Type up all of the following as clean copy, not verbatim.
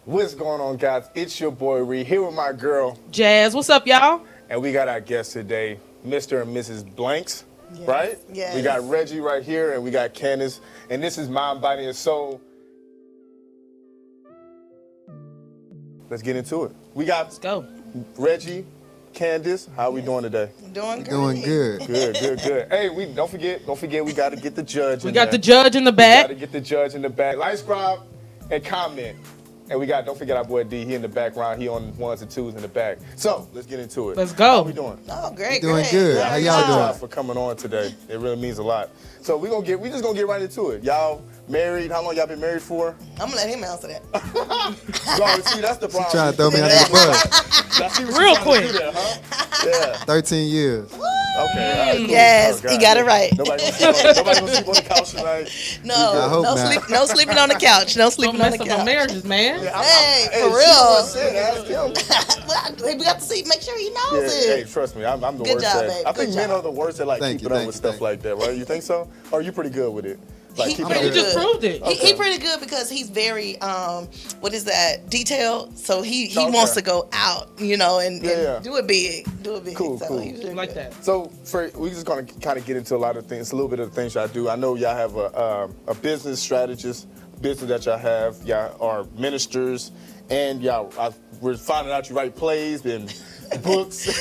What's going on, guys? It's your boy Reed here with my girl, Jazz, what's up, y'all? and we got our guest today, Mr. and Mrs. Blanks, right? Yes. We got Reggie right here, and we got Candace, and this is Mind, Body, and Soul. Let's get into it. We got Let's go. Reggie, Candace. How we doing today? Doing great. Doing good. Good. Hey, we don't forget. We got to get the judge. We got the judge in the back. Got to get the judge in the back. Like, subscribe, and comment. And don't forget our boy D. He in the background. He on ones and twos in the back. So let's get into it. Let's go. How we doing? Oh, great. Doing great. good. There How we y'all go. doing? Thanks for coming on today. It really means a lot. So we just gonna get right into it. Y'all married? How long y'all been married for? I'm gonna let him answer that. See, that's the problem. Trying to throw me under the bus. I see what Real you trying to quick. do there, huh? Yeah. 13 years. Okay. All right, cool. Yes, Oh, he God. got it right. Nobody gonna sleep on the couch tonight. No, I hope no not. no sleeping on the couch. No Don't sleeping on mess the up no couch. marriages, man. Hey, for she real. was saying, ask him. Well, we got to see, make sure he Yeah, knows hey, it. trust me, I'm the Good worst job, at. babe. I think Good men job. are the worst at Thank keeping you, up with thank stuff you. like that, right? You think so? Or are you pretty good with it? Like He keeping pretty up You with just good. proved it. He pretty good because he's very what is that, detailed. So he Okay. wants to go out, and Yeah. do it big. Cool, So cool. he's really Like good. that. So we're just gonna kind of get into a lot of things, a little bit of the things y'all do. I know y'all have a business strategist, business that y'all have. Y'all are ministers, and we're finding out you write plays and books. We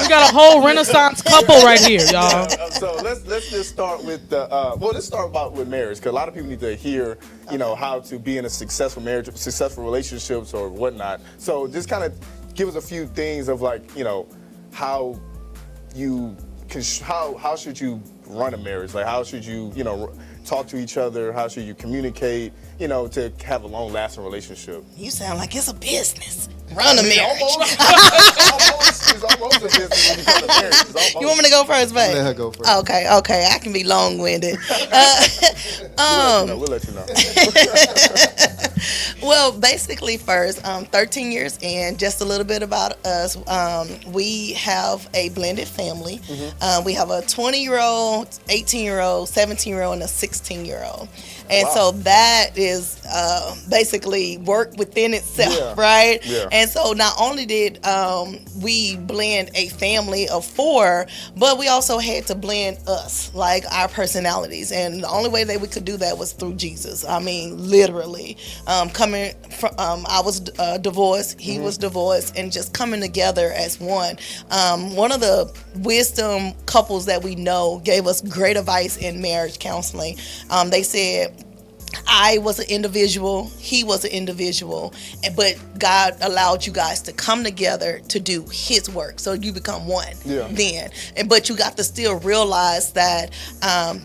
got a whole Renaissance couple right here, y'all. So let's just start with let's start with marriage, because a lot of people need to hear how to be in a successful marriage, successful relationships or whatnot. So just kind of give us a few things of how how should you run a marriage? Like how should you talk to each other? How should you communicate? To have a long lasting relationship. You sound like it's a business. Run a marriage. It's almost a business when you come to marriage. It's almost. You want me to go first, babe? Let her go first. Okay, I can be long-winded. We'll let you know. Well, basically, first, 13 years in, just a little bit about us. We have a blended family. We have a 20-year-old, 18-year-old, 17-year-old, and a 16-year-old. And Wow. so that is basically work within itself, Yeah. right? Yeah. And so not only did we blend a family of 4, but we also had to blend us, like our personalities. And the only way that we could do that was through Jesus. I mean, literally. Coming from, I was divorced, he was divorced, and just coming together as one. One of the wisdom couples that we know gave us great advice in marriage counseling. They said, I was an individual, he was an individual, but God allowed you guys to come together to do his work. So you become one then. But you got to still realize that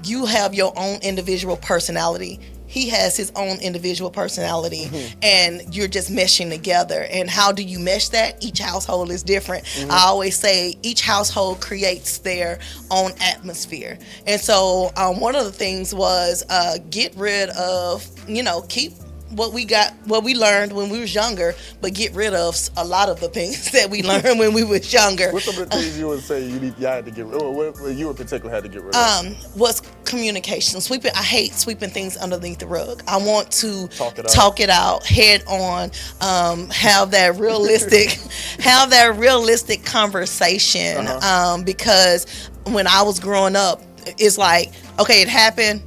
you have your own individual personality. He has his own individual personality, and you're just meshing together. And how do you mesh that? Each household is different. I always say each household creates their own atmosphere. And so one of the things was get rid of, keep what we learned when we was younger, but get rid of a lot of the things that we learned when we was younger. What's some of the things you would say y'all had to get rid of? What you in particular had to get rid of? Was communication. I hate sweeping things underneath the rug. I want to Talk it out. head on, have that realistic conversation. Because when I was growing up, it's like, okay, it happened.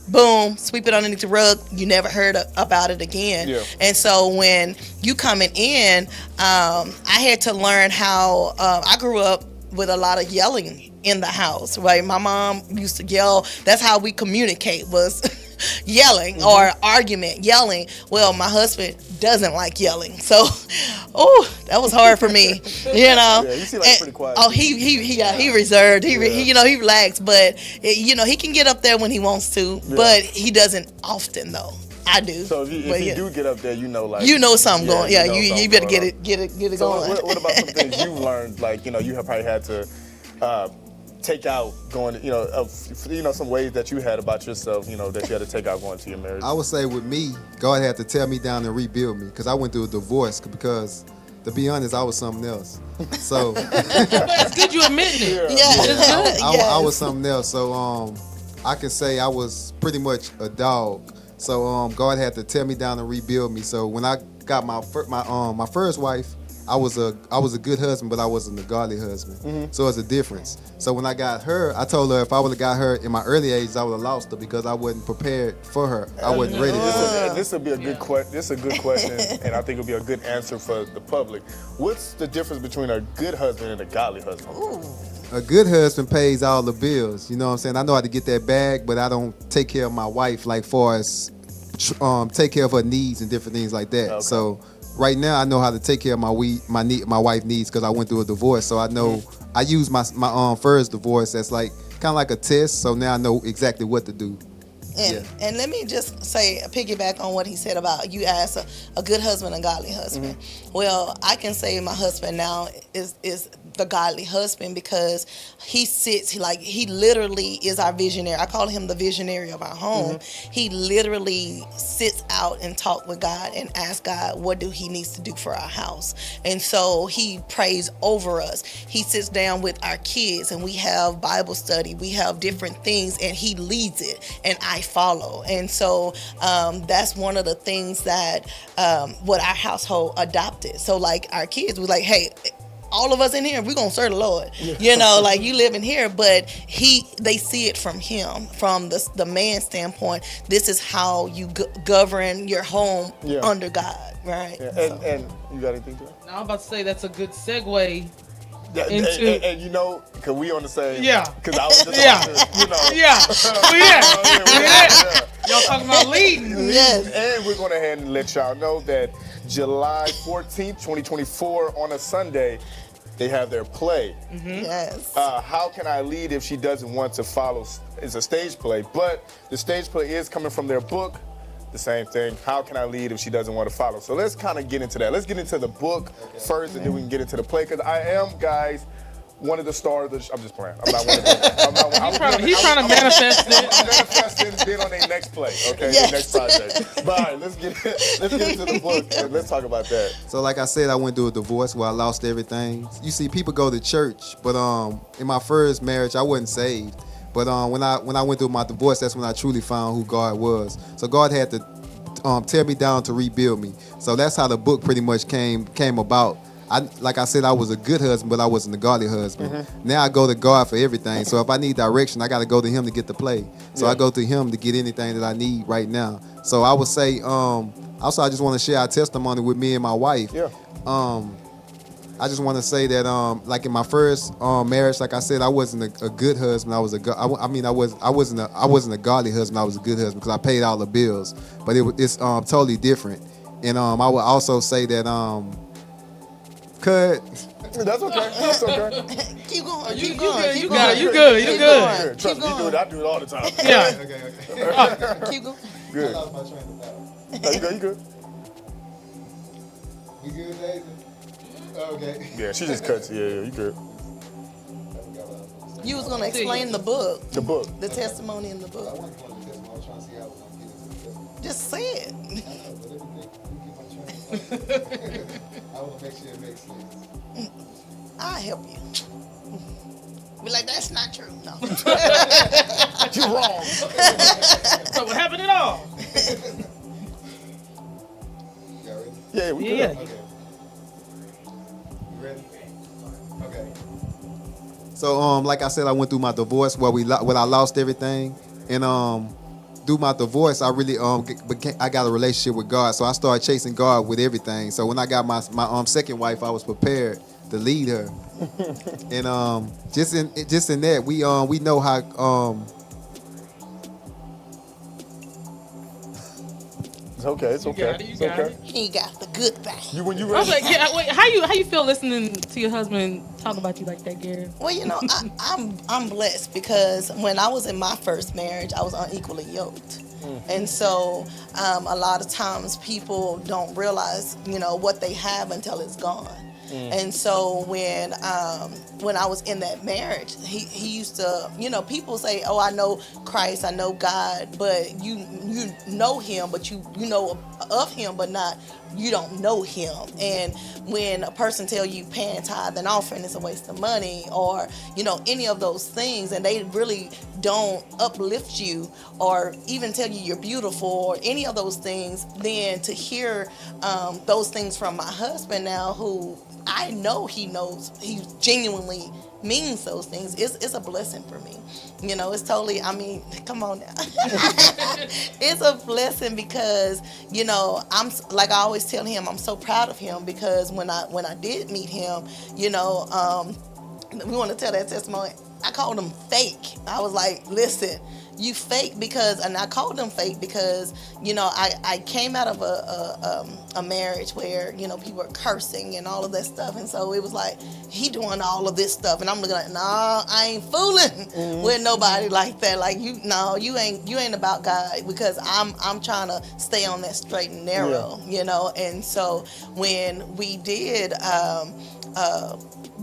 Boom, sweep it underneath the rug. You never heard about it again. Yeah. And so when you coming in, I had to learn how. I grew up with a lot of yelling in the house. Right, my mom used to yell. That's how we communicate, was yelling or argument, yelling. Well, my husband doesn't like yelling, so that was hard for me. Yeah, you seem like pretty quiet. Oh, he reserved. He relaxed, but he can get up there when he wants to, but he doesn't often though. I do. So if you do get up there, something going. Yeah, you better get it So going. what about some things you've learned? Like you have probably had to take out going. Some ways that you had about yourself. That you had to take out going to your marriage. I would say with me, God had to tear me down and rebuild me because I went through a divorce because, to be honest, I was something else. So It's good you admitting it. Yeah. I was something else. So I can say I was pretty much a dog. So God had to tear me down and rebuild me. So when I got my first wife, I was a good husband, but I wasn't a godly husband. So it's a difference. So when I got her, I told her if I would have got her in my early age, I would have lost her because I wasn't prepared for her. I wasn't ready for her. This would be a good question. This is a good question, and I think it'll be a good answer for the public. What's the difference between a good husband and a godly husband? A good husband pays all the bills. You know what I'm saying? I know how to get that bag, but I don't take care of my wife like far as take care of her needs and different things like that. Okay. So right now I know how to take care of my wife needs because I went through a divorce. So I know I use my first divorce as like kind of like a test. So now I know exactly what to do. And let me just say, piggyback on what he said about you asked a good husband, a godly husband. Well, I can say my husband now is the godly husband because he literally is our visionary. I call him the visionary of our home. He literally sits out and talk with God and asks God what do he needs to do for our house. And so he prays over us. He sits down with our kids and we have Bible study. We have different things and he leads it and I follow. And so that's one of the things that what our household adopted. So like our kids, we're like, hey, all of us in here, we're gonna serve the Lord. You know, like you live in here, but they see it from him, from the man's standpoint. This is how you govern your home under God, right? Yeah. And you got anything to that? Now I'm about to say that's a good segue. And you know, cause we on the same. Yeah. Cause I was just you know. Y'all talking about leading. Yes. And we're going to ahead and let y'all know that July 14th, 2024, on a Sunday, they have their play. Yes. How Can I Lead If She Doesn't Want to Follow? It's a stage play, but the stage play is coming from their book. The same thing. How can I lead if she doesn't want to follow? So let's kind of get into that. Let's get into the book first, and then we can get into the play. Because I am, guys, one of the stars. I'm just playing. I'm not one of them. He's trying to manifest it. I'm manifesting being on their next play. Okay, Yes. their next project. But all right, let's get into the book and let's talk about that. So like I said, I went through a divorce where I lost everything. You see, people go to church, but in my first marriage, I wasn't saved. But when I went through my divorce, that's when I truly found who God was. So God had to tear me down to rebuild me. So that's how the book pretty much came about. Like I said, I was a good husband, but I wasn't a godly husband. Now I go to God for everything. So if I need direction, I got to go to Him to get the play. So I go to Him to get anything that I need right now. So I would say, also I just want to share our testimony with me and my wife. Yeah. I just want to say that, like in my first marriage, like I said, I wasn't a good husband. I wasn't a godly husband. I was a good husband because I paid all the bills. But it's totally different. And I would also say that, That's okay. That's okay. Keep going. You Keep going. good. Keep You going. got it. You good. You Keep good. going. Trust me, you do it. I do it all the time. Yeah. Keep going. Good. I lost my train of thought. No, you good. You good. We good, Daisy? Okay. Yeah, she just cuts. Yeah, you good. You was gonna explain the book, The book. the testimony in the book. Just say it. I want to make sure it makes sense. I'll help you. Be like, that's not true. No. You're wrong. So what happened at all? Y'all ready? Yeah, we good. Yeah. Okay. You ready? Okay. So like I said, I went through my divorce where I lost everything, and through my divorce, I really I got a relationship with God. So I started chasing God with everything. So when I got my second wife, I was prepared to lead her. And just in that, we know how It's okay. It's okay. got it, you It's got okay. it. He got the good thing. When you I was ready? like, yeah, wait, how you feel listening to your husband talk about you like that, Gary? Well, you know, I'm blessed because when I was in my first marriage, I was unequally yoked. And so a lot of times people don't realize, you know, what they have until it's gone. And so when I was in that marriage, he used to, you know, people say, oh, I know Christ, I know God, but you know him, but you know of him, but not, you don't know him. And when a person tell you paying tithe and offering is a waste of money, or, you know, any of those things, and they really don't uplift you or even tell you you're beautiful or any of those things, then to hear those things from my husband now, who I know he genuinely means those things, it's a blessing for me. You know, it's totally, I mean, come on now. It's a blessing because, you know, I'm, like I always tell him, I'm so proud of him because when I did meet him, you know, we want to tell that testimony. I called him fake. I was like, listen, you fake because, and I called him fake because, you know, I came out of a marriage where, you know, people were cursing and all of that stuff. And so it was like, he doing all of this stuff. And I'm looking like, nah, I ain't fooling with nobody like that. Like, you ain't about God, because I'm trying to stay on that straight and narrow, you know. And so when we did,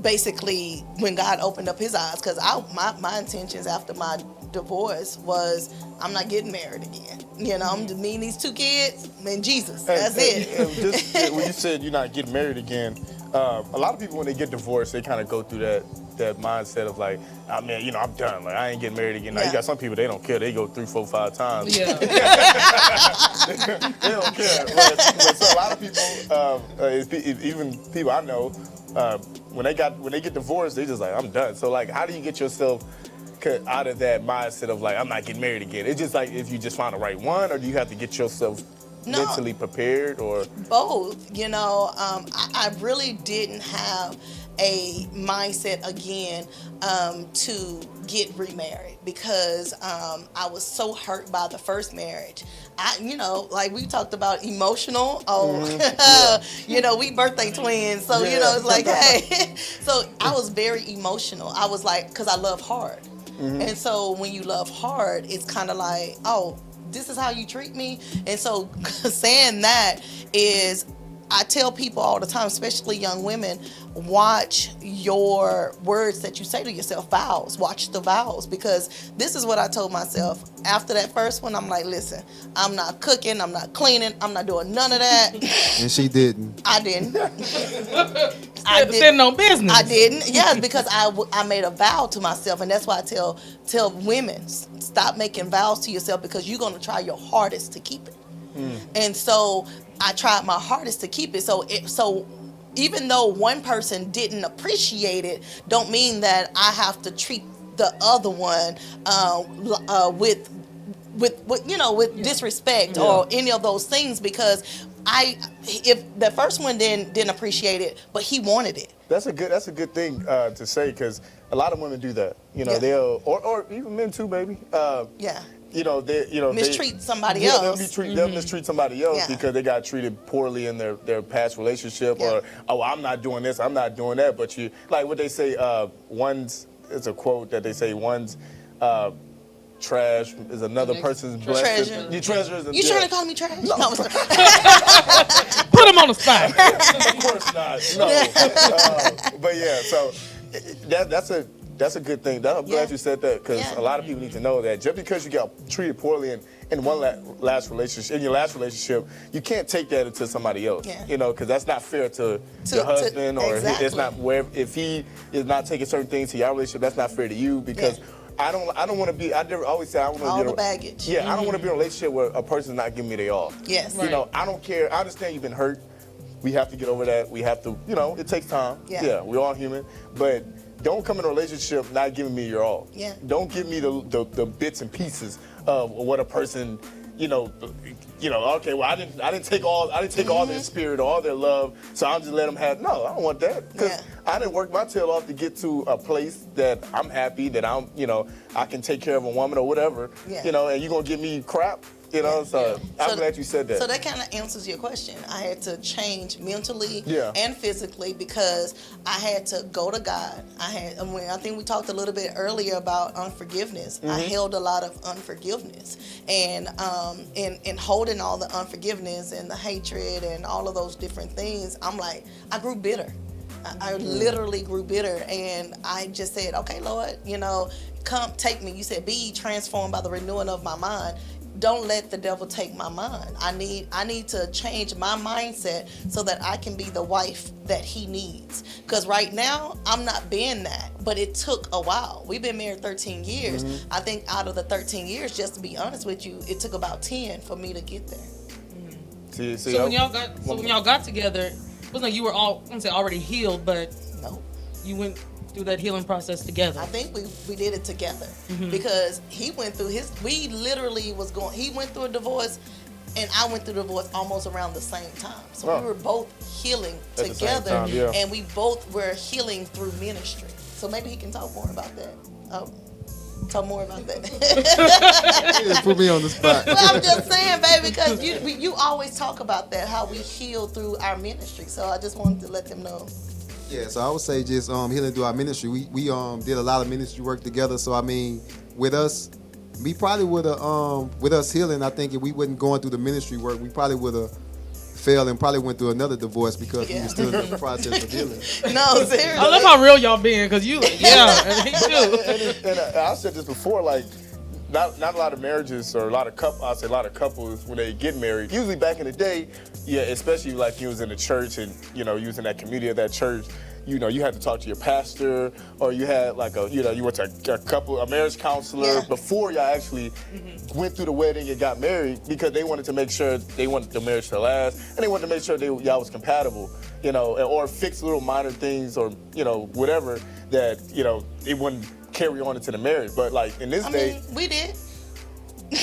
basically when God opened up his eyes, because my intentions after my divorce was, I'm not getting married again. You know, I'm just me and these 2 kids and Jesus. That's it. Just, when you said you're not getting married again, a lot of people when they get divorced, they kind of go through that mindset of like, oh man, you know, I'm done. Like I ain't getting married again. Now you got some people, they don't care. They go 3, 4, 5 times. Yeah. They don't care. But so a lot of people, even people I know, when they get divorced, they just like, I'm done. So like, how do you get yourself out of that mindset of like, I'm not getting married again? It's just like, if you just find the right one, or do you have to get yourself mentally prepared, or both? You know, I really didn't have a mindset again to get remarried because I was so hurt by the first marriage. You know, like we talked about emotional. You know, we birthday twins, so you know, it's like, hey. So I was very emotional. I was like, because I love hard, and so when you love hard, it's kind of like, oh, this is how you treat me. And so saying that is, I tell people all the time, especially young women, watch your words that you say to yourself, vows. Watch the vows, because this is what I told myself. After that first one, I'm like, listen, I'm not cooking, I'm not cleaning, I'm not doing none of that. And she didn't. I didn't. Sitting on business. I didn't. Yes, because I made a vow to myself, and that's why I tell women, stop making vows to yourself, because you're going to try your hardest to keep it. And so I tried my hardest to keep it. So even though one person didn't appreciate it, don't mean that I have to treat the other one with disrespect or any of those things, because if the first one didn't appreciate it, but he wanted it. That's a good thing to say, because a lot of women do that. You know, they'll or even men too, maybe. You know, mistreat somebody else. They'll mistreat somebody else because they got treated poorly in their past relationship, or I'm not doing this, I'm not doing that. But you, like what they say, it's a quote that they say, one's trash is another person's blessing. Treasure. Your treasure is You trying to call me trash? No. Put him on the spot. Of course not. No. But yeah, so that's a good thing. I'm glad you said that, because a lot of people need to know that just because you got treated poorly in one last relationship, in your last relationship, you can't take that into somebody else. You know, because that's not fair to your husband, or it's not where, if he is not taking certain things to your relationship, that's not fair to you, because I don't want to be. I never always say I want to be all the baggage. I don't want to be in a relationship where a person's not giving me their all. Yes. You know, I don't care. I understand you've been hurt. We have to get over that. We have to. You know, it takes time. We're all human, but don't come in a relationship not giving me your all. Don't give me the bits and pieces of what a person, you know, okay, well I didn't take all their spirit or all their love, so I'll just let them have. No, I don't want that, because I didn't work my tail off to get to a place that I'm happy, that I can take care of a woman or whatever. You know, and you're gonna give me crap. You know, so I'm glad you said that. So that kind of answers your question. I had to change mentally and physically, because I had to go to God. I think we talked a little bit earlier about unforgiveness. I held a lot of unforgiveness, and in holding all the unforgiveness and the hatred and all of those different things, I'm like, I grew bitter. I literally grew bitter, and I just said, okay, Lord, you know, come take me. You said, be ye transformed by the renewing of my mind. Don't let the devil take my mind. I need to change my mindset so that I can be the wife that he needs. Because right now, I'm not being that. but it took a while. We've been married 13 years. Mm-hmm. I think out of the 13 years, just to be honest with you, it took about 10 for me to get there. See, So when y'all got together, it wasn't like you were all, I wouldn't say already healed, but No. you went through that healing process together. I think we did it together because he went through we literally he went through a divorce and I went through divorce almost around the same time. So Wow. we were both healing At the same together time, yeah. and we both were healing through ministry. So maybe he can talk more about that. Talk more about that. You just put me on the spot. Well, I'm just saying, baby, because you always talk about that, how we heal through our ministry. So I just wanted to let them know. Yeah, so I would say just healing through our ministry. We did a lot of ministry work together. So I mean, with us, we probably would have with us healing. I think if we wasn't going through the ministry work, we probably would have failed and probably went through another divorce because we Yeah. were still in the process of healing. No, seriously. I love how real y'all being, because you, yeah, and he too. and I said this before, like, not a lot of marriages or a lot of couples when they get married. Usually back in the day, yeah, especially like you was in the church and you was in that community of that church. You had to talk to your pastor, or you had like you went to a marriage counselor Yeah. before y'all actually went through the wedding and got married, because they wanted to make sure they wanted the marriage to last, and they wanted to make sure y'all was compatible, or fix little minor things or whatever that it wouldn't carry on into the marriage. But like in this I day. mean, we did. A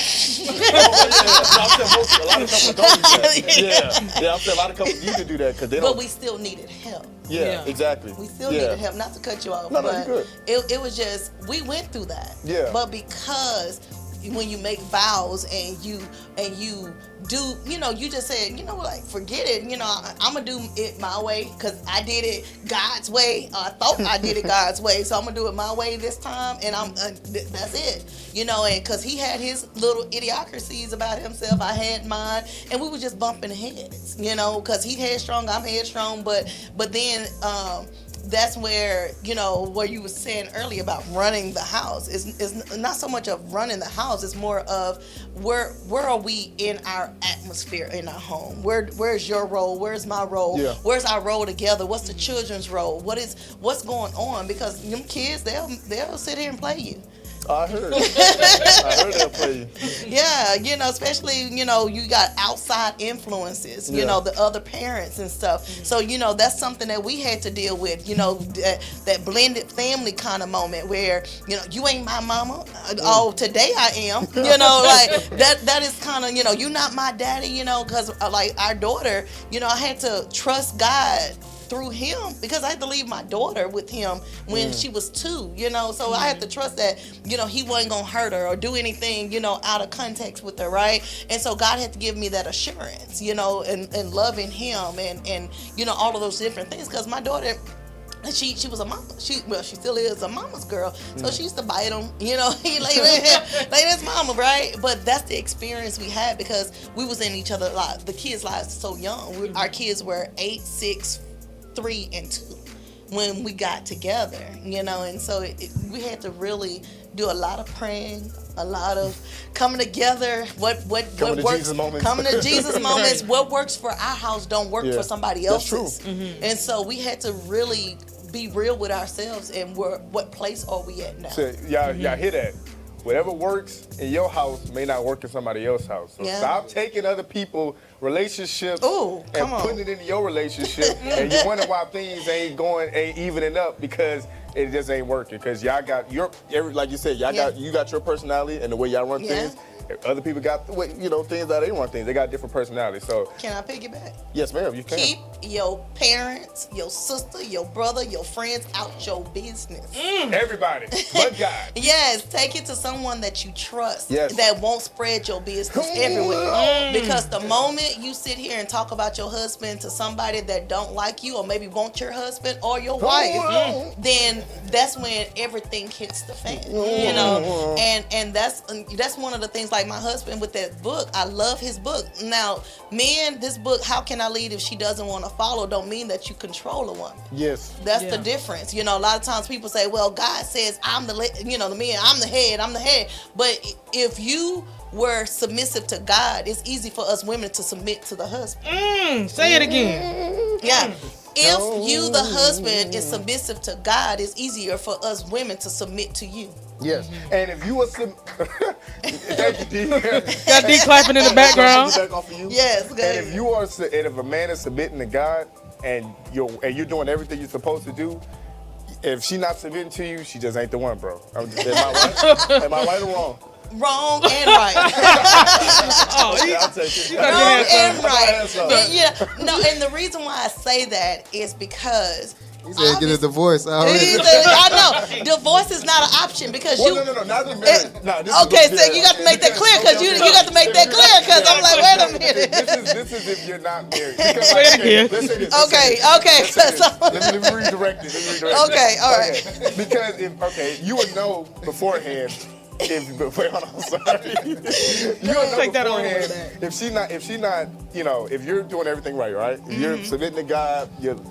lot of couples don't do that. Yeah. I'm saying a lot of couples need to do that because they don't. But we still needed help. Yeah, Yeah. exactly. We still yeah. needed help. Not to cut you off, No, but you're good. it was just, we went through that. Yeah. But because when you make vows and you do, you just said, like, forget it. I'm going to do it my way because I did it God's way. I thought I did it God's way. So I'm going to do it my way this time. And that's it. And because he had his little idiocracies about himself, I had mine. And we were just bumping heads, because he headstrong, I'm headstrong. But then, that's where, where you were saying earlier about running the house is not so much of running the house. It's more of where are we in our atmosphere in our home? Where's your role? Where's my role? Yeah. Where's our role together? What's the children's role? What's going on? Because them kids, they'll sit here and play you. I heard. I heard they'll play you. Yeah, especially, you got outside influences, Yeah. the other parents and stuff. So, that's something that we had to deal with, that blended family kind of moment where, you ain't my mama. Oh, today I am. Like that is kind of, you're not my daddy, because like our daughter, I had to trust God through him because I had to leave my daughter with him when she was 2, so I had to trust that, he wasn't going to hurt her or do anything, out of context with her, right? And so God had to give me that assurance, and loving him and all of those different things, because my daughter, she was a mama. She still is a mama's girl. So she used to bite him, he like that's mama, right? But that's the experience we had because we was in each other's lives. The kids' lives so young. Our kids were 8, 6, 3, and 2 when we got together, and so we had to really do a lot of praying, a lot of coming together. What works? Jesus moments. Coming to Jesus moments. What works for our house don't work for somebody That's else's. true. And so we had to really be real with ourselves and what place are we at now? So y'all hear that? Whatever works in your house may not work in somebody else's house. So Yeah. stop taking other people's relationships Ooh, and come on. putting it into your relationship, and you wonder why things ain't evening up because it just ain't working. Because y'all got like you said, you got your personality and the way y'all run Yeah. things. Other people got the way, things that they run things. They got different personalities. So Can I piggyback? yes, ma'am, you can. Keep your parents, your sister, your brother, your friends out your business. Everybody, but God. Yes, take it to someone that you trust, Yes. that won't spread your business everywhere. Because the moment you sit here and talk about your husband to somebody that don't like you or maybe want your husband or your wife, then that's when everything hits the fan. And that's one of the things, like my husband with that book. I love his book. Now, men, this book, How Can I Lead If She Doesn't Want to Follow, don't mean that you control a woman. Yes. That's Yeah. the difference. A lot of times people say, well, God says I'm the man, I'm the head. But if you were submissive to God, it's easy for us women to submit to the husband. Say it again. Yeah. If you, the husband, is submissive to God, it's easier for us women to submit to you. Yes. And if you were thank you, D. Got D clapping in the background. Back off of you. Yes, go And ahead. if a man is submitting to God and you're doing everything you're supposed to do, if she's not submitting to you, she just ain't the one, bro. Am I right? Am I right or wrong? Wrong and right. Oh, Okay, I'll take it. Wrong and right. answer. And, yeah, no, and the reason why I say that is because He said get a divorce he already. said, I know divorce is not an option because Well, you. no, not the marriage. No, this is Okay, what- so you got to make that clear because you got to make that clear because I'm like, wait a minute. This is if you're not married. Because, Say it again. Let's say this. Okay. Let me redirect it. Okay, all right. Okay. Because you would know beforehand. Wait, hold on, I'm sorry. You would know Take that all the way beforehand if she not, if you're doing everything right? If you're submitting to God, you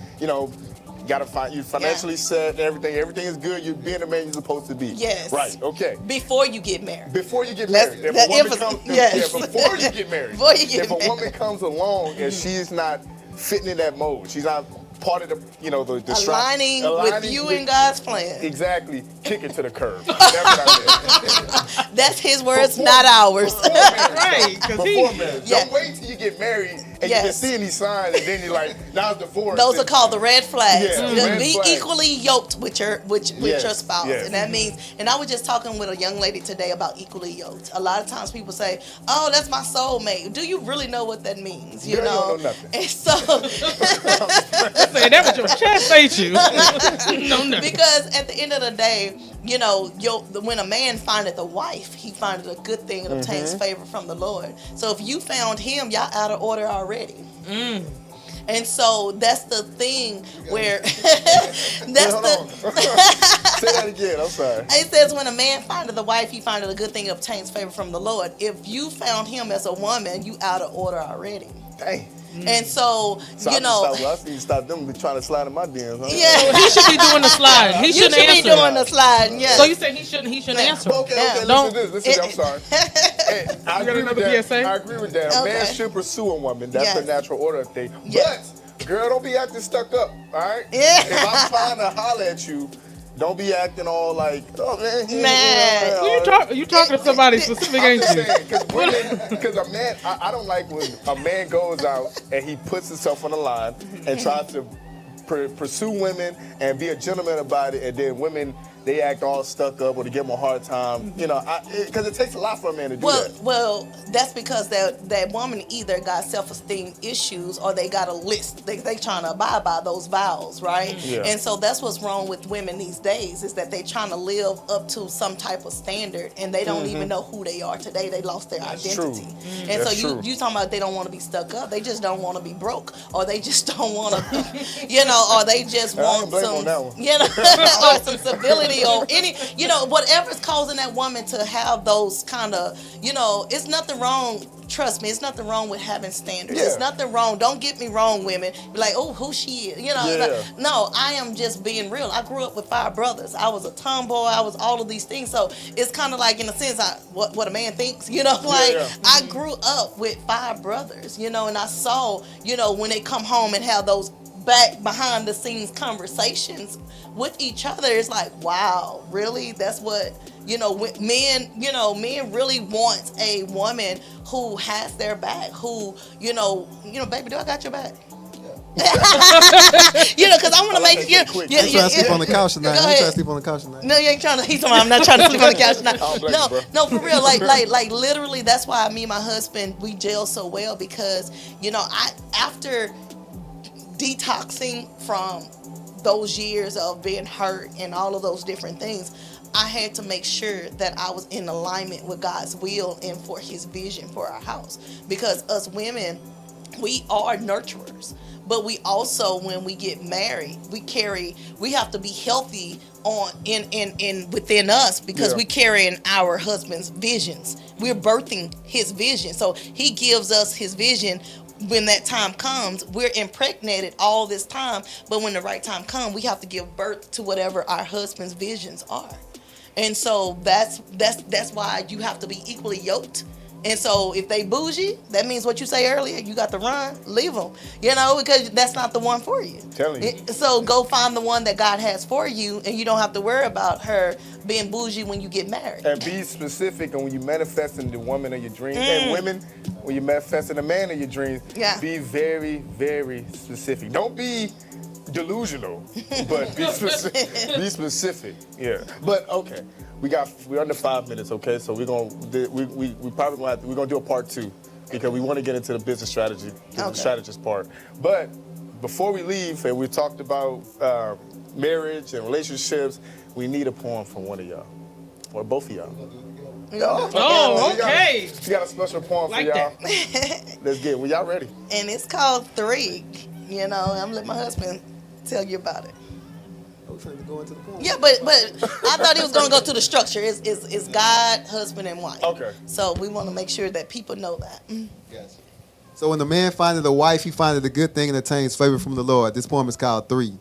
gotta find you financially set and everything. Everything is good. You're being the man you're supposed to be. Yes. Right. Okay. Before you get married. Before you get Let's- married, that emphasis- yes. before you get married, Before you get if a married. woman comes along and she's not fitting in that mold, she's not part of the Aligning with you and God's plan. Exactly, kick it to the curb. That's what I said. That's his words, Before- not ours. Before marriage. Right, 'cause Before marriage. Yeah. Don't wait till you get married and Yes. you can see any signs and then you're like, now it's divorce. Those are called the red flags. Yeah, Just red be flags. equally yoked with your Yes, spouse, yes. and that means. And I was just talking with a young lady today about equally yoked. A lot of times people say, "Oh, that's my soulmate." Do you really know what that means? You Girl, you know. don't know nothing. And so, Say that with your chest, ain't you? No, no. because at the end of the day, when a man findeth a wife, he findeth a good thing and obtains favor from the Lord. So if you found him, y'all out of order already. And so that's the thing where that's Hold the. on. Say that again. I'm sorry. It says when a man findeth a wife, he findeth a good thing and obtains favor from the Lord. If you found him as a woman, you out of order already. Dang. And so, So I need to stop them trying to slide in my DMs. Huh? yeah, He should be doing the slide. He you shouldn't should be answer. doing the slide. Yeah. So you say he shouldn't answer. Okay, Yeah. Don't- listen to this. I'm sorry. Hey, I agree with another that. PSA? I agree with that. A man Okay. should pursue a woman. That's the Yes. natural order of things. Yes. But, girl, don't be acting stuck up, all right? Yeah. If I'm trying to holler at you, don't be acting all like, oh, man. Man. You talking to somebody specific, I'm ain't just you? saying, because a man, I don't like when a man goes out and he puts himself on the line and tries to pursue women and be a gentleman about it, and then women, they act all stuck up or they give him a hard time, because it takes a lot for a man to do that. Well, that's because that woman either got self-esteem issues or they got a list. They trying to abide by those vows, right? Yeah. And so that's what's wrong with women these days is that they trying to live up to some type of standard and they don't even know who they are today. They lost their That's identity. true. And That's so true. you talking about they don't want to be stuck up. They just don't want to be broke, or they just don't want to, or they just I want ain't blame some, on that one. or some stability or any, whatever's causing that woman to have those kind of, it's nothing wrong. Trust me, it's nothing wrong with having standards. Yeah. It's nothing wrong. Don't get me wrong, women. Be like, oh, who she is? Yeah. No, I am just being real. I grew up with 5 brothers. I was a tomboy. I was all of these things. So it's kind of like, in a sense, what a man thinks, Yeah. I grew up with 5 brothers, and I saw, when they come home and have those back behind the scenes conversations with each other, it's like, wow, really? That's what, men really want a woman who has their back, who, baby, do I got your back? Because I want to make that quick. I'm trying to sleep on the couch tonight. Go I'm ahead. trying to sleep on the couch tonight. No, you ain't trying to. He's talking about, I'm not trying to sleep on the couch tonight. I don't blame you, bro. No, for real. Like literally, that's why me and my husband, we gel so well because, after detoxing from those years of being hurt and all of those different things, I had to make sure that I was in alignment with God's will and for his vision for our house. Because us women, we are nurturers. But we also, when we get married, we have to be healthy in within us because Yeah. we carrying our husband's visions. We're birthing his vision. So he gives us his vision. When that time comes, we're impregnated all this time, but when the right time comes, we have to give birth to whatever our husband's visions are. And so that's why you have to be equally yoked And so if they bougie, that means what you say earlier, you got to run, leave them, because that's not the one for you. Telling you. So go find the one that God has for you, and you don't have to worry about her being bougie when you get married. And be specific, and when you manifesting the woman of your dreams, and women, when you manifesting the man of your dreams, be very, very specific. Don't be delusional, but be specific. Be specific. Yeah. But okay, we're under 5 minutes. Okay, so we're gonna do a part 2 because we want to get into the business strategy, the strategist part. But before we leave, and we talked about marriage and relationships, we need a poem from one of y'all or both of y'all. Oh, okay. We got a special poem Like for y'all. that. Let's get it. Well, y'all ready? And it's called 3. I'm gonna let my husband tell you about it. I'm trying to go into the point. Yeah, but I thought he was gonna go to the structure. It's God, husband, and wife. Okay. So we want to make sure that people know that. Gotcha. So when the man findeth a wife, he findeth a good thing and attains favor from the Lord. This poem is called 3.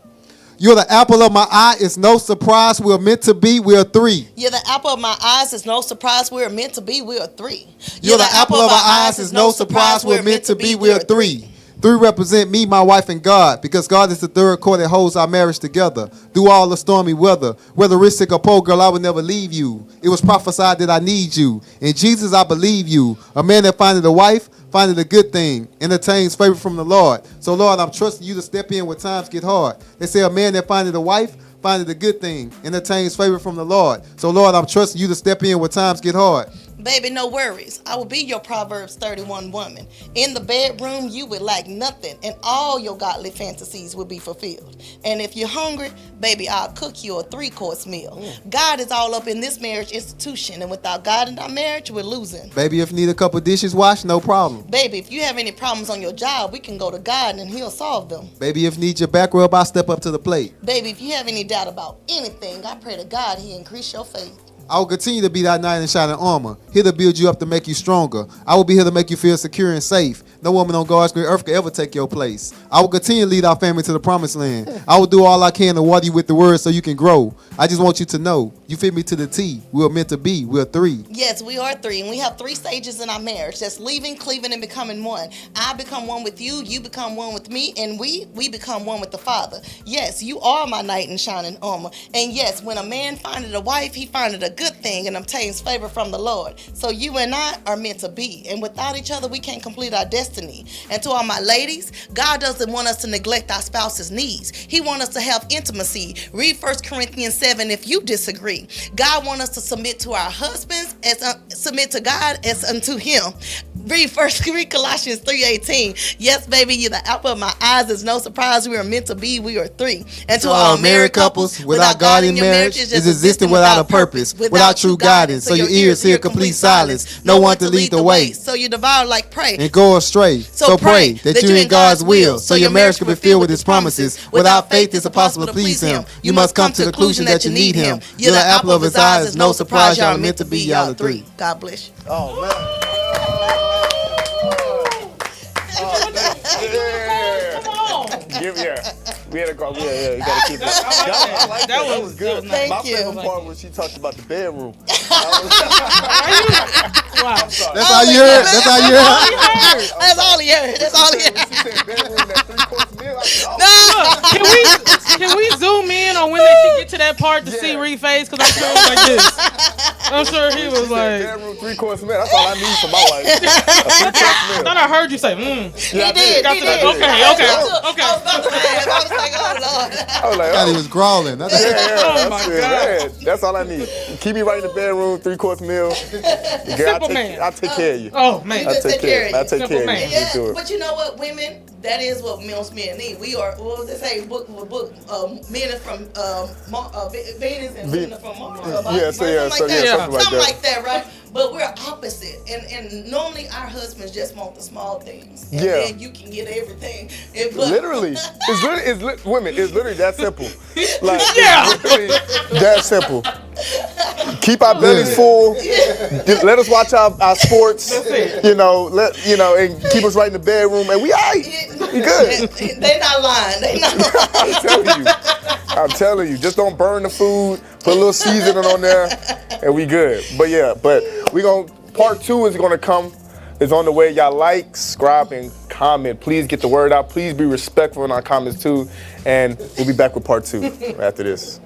You're the apple of my eye. It's no surprise we're meant to be. We're 3. You're the apple of my eyes. It's no surprise we're meant to be. We are 3. You're the apple of our eyes. It's no surprise we're meant to be. We are 3. 3 represent me, my wife, and God, because God is the third core that holds our marriage together. Through all the stormy weather, whether rich, sick, or poor, girl, I will never leave you. It was prophesied that I need you. In Jesus, I believe you. A man that findeth a wife, findeth a good thing, and attains favor from the Lord. So, Lord, I'm trusting you to step in when times get hard. They say a man that findeth a wife, findeth a good thing, and attains favor from the Lord. So, Lord, I'm trusting you to step in when times get hard. Baby, no worries. I will be your Proverbs 31 woman. In the bedroom, you would lack nothing, and all your godly fantasies will be fulfilled. And if you're hungry, baby, I'll cook you a 3-course meal. God is all up in this marriage institution, and without God in our marriage, we're losing. Baby, if you need a couple dishes washed, no problem. Baby, if you have any problems on your job, we can go to God and he'll solve them. Baby, if you need your back rub, I'll step up to the plate. Baby, if you have any doubt about anything, I pray to God he increase your faith. I will continue to be that knight in shining armor, here to build you up to make you stronger. I will be here to make you feel secure and safe. No woman on God's great earth can ever take your place. I will continue to lead our family to the promised land. I will do all I can to water you with the word so you can grow. I just want you to know, you fit me to the T. We're meant to be. We're 3. Yes, we are 3, and we have 3 stages in our marriage. That's leaving, cleaving, and becoming one. I become one with you, you become one with me, and we become one with the Father. Yes, you are my knight in shining armor. And yes, when a man findeth a wife, he findeth a good thing and obtains favor from the Lord. So you and I are meant to be, and without each other, we can't complete our destiny. And to all my ladies, God doesn't want us to neglect our spouse's needs. He wants us to have intimacy. Read 1 Corinthians 7 if you disagree. God wants us to submit to our husbands, submit to God as unto him. Read Colossians 3:18. Yes, baby, you're the apple of my eyes. It's no surprise we are meant to be. We are 3. And to all married couples, without God in your marriage is just existing without a purpose, without true guidance. So your ears hear complete silence. No one to lead the way. So you devour like prey and go astray. So pray that you're in God's will, so your marriage can be filled with his promises. Without faith, it's impossible to please him. You must come to the conclusion that you need him. You're the apple of his eyes. It's no surprise y'all are meant to be. Y'all are 3. God bless you. Oh, man. We had a call. Yeah, you gotta keep it. That was good. Thank My you. favorite part was she talked about the bedroom. Wow. That's how you heard. That's how you heard. That's all he heard. That's all he heard. She said bedroom, that 3-course meal. I said, oh. Look, can we zoom in on when they should get to that part to see Reed face? Because I'm sure it was like this. I'm sure he was like. Bedroom, 3-course meal. That's all I need for my wife. A 3-course I meal. thought I heard you say, Yeah, I did. Got He to that. did. Okay. I was about to say, I was like, oh, Lord. I was like, I thought he oh. was growling. That's Oh, my God. That's all I need. Keep me right in the bedroom, 3-course meal. Simple man. I'll take care of you. Oh, man. You take care of you. I'll take Simple care man. of you. You do Yeah, it. but you know what, women, that is what most men need. We are, what was they say, men are from Venus and women are from Mars. something like that, right? But we're opposite, and normally our husbands just want the small things, and then you can get everything. Literally, women. It's literally that simple. Like, it's literally that simple. Keep our bellies full. Let us watch our sports. And keep us right in the bedroom, and we alright. We good. They not lying. They not lying. I'm telling you. Just don't burn the food. Put a little seasoning on there, and we good. But we gonna part 2 is gonna come. It's on the way. Y'all like, subscribe, and comment. Please get the word out. Please be respectful in our comments too. And we'll be back with part 2 after this.